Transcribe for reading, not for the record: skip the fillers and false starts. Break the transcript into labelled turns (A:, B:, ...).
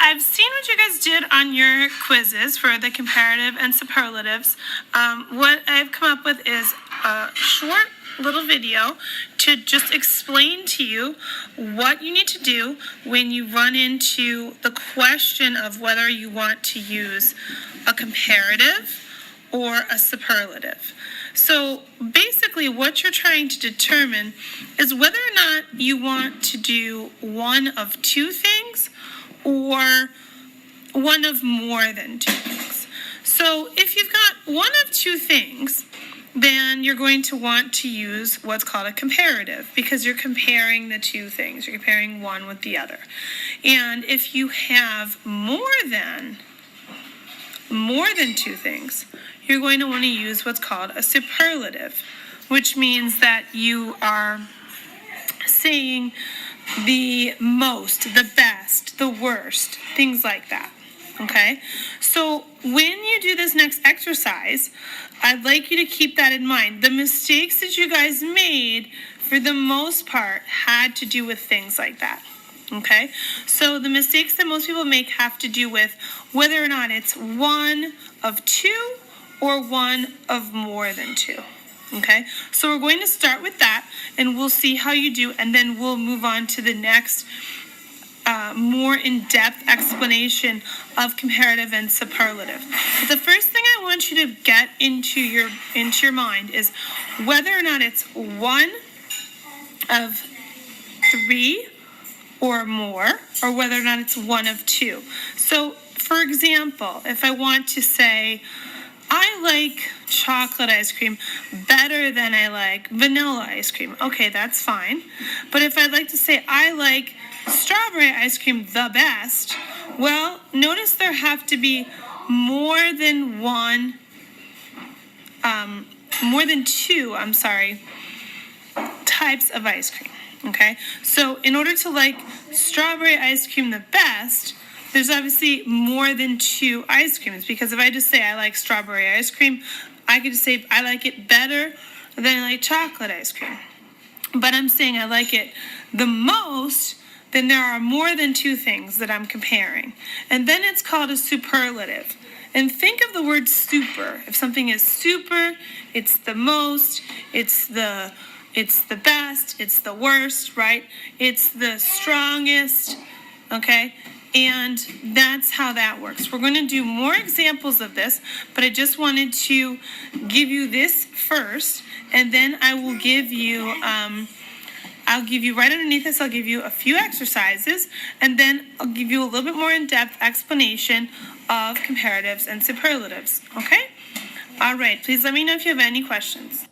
A: I've seen what you guys did on your quizzes for the comparative and superlatives. What I've come up with is a short little video to just explain to you what you need to do when you run into the question of whether you want to use a comparative or a superlative. So basically what you're trying to determine is whether or not you want to do one of two things or one of more than two things. So if you've got one of two things, then you're going to want to use what's called a comparative because you're comparing the two things. You're comparing one with the other. And if you have more than two things, you're going to want to use what's called a superlative, which means that you are saying the most, the best, the worst, things like that. Okay? So when you do this next exercise, I'd like you to keep that in mind. The mistakes that you guys made, for the most part, had to do with things like that. Okay? So the mistakes that most people make have to do with whether or not it's one of two or one of more than two. Okay? So we're going to start with that, and we'll see how you do, and then we'll move on to the next more in-depth explanation of comparative and superlative. But the first thing I want you to get into your mind is whether or not it's one of three or more, or whether or not it's one of two. So, for example, if I want to say, I like chocolate ice cream better than I like vanilla ice cream. Okay, that's fine. But if I'd like to say I like strawberry ice cream the best, well, notice there have to be more than two types of ice cream. Okay? So in order to like strawberry ice cream the best, there's obviously more than two ice creams, because if I just say I like strawberry ice cream, I could just say I like it better than I like chocolate ice cream. But I'm saying I like it the most, then there are more than two things that I'm comparing. And then it's called a superlative. And think of the word super. If something is super, it's the most, it's the best, it's the worst, right? It's the strongest, okay? And that's how that works. We're going to do more examples of this, but I just wanted to give you this first, and then I will give you, right underneath this, I'll give you a few exercises, and then I'll give you a little bit more in-depth explanation of comparatives and superlatives, okay? All right, please let me know if you have any questions.